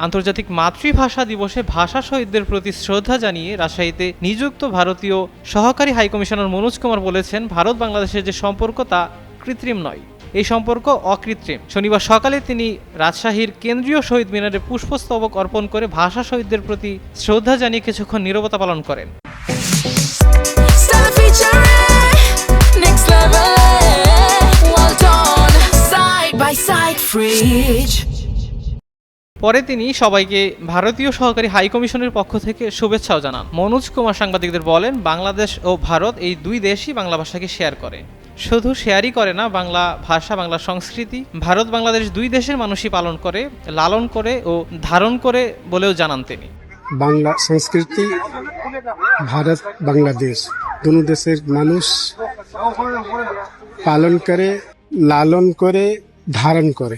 আন্তর্জাতিক মাতৃভাষা দিবসে ভাষা শহীদদের প্রতি শ্রদ্ধা জানিয়ে রাজশাহীতে নিযুক্ত ভারতীয় সহকারী হাইকমিশনার মনোজ কুমার বলেছেন, ভারত বাংলাদেশের যে সম্পর্ক তা কৃত্রিম নয়, এই সম্পর্ক অকৃত্রিম। শনিবার সকালে তিনি রাজশাহীর কেন্দ্রীয় শহীদ মিনারে পুষ্পস্তবক অর্পণ করে ভাষা শহীদদের প্রতি শ্রদ্ধা জানিয়ে কিছুক্ষণ নীরবতা পালন করেন। পরে তিনি সবাইকে ভারতীয় সহকারী হাইকমিশনের পক্ষ থেকে শুভেচ্ছাও জানান। মনোজ কুমার সাংবাদিকদের বলেন, বাংলাদেশ ও ভারত এই দুই দেশই বাংলা ভাষাকে শেয়ার করে। শুধু শেয়ারই করে না, বাংলা ভাষা, বাংলা সংস্কৃতি ভারত বাংলাদেশ দুই দেশের মানুষই পালন করে, লালন করে ও ধারণ করে বলেও জানান তিনি। বাংলা সংস্কৃতি ভারত বাংলাদেশ দুনো দেশের মানুষ পালন করে, লালন করে, ধারণ করে।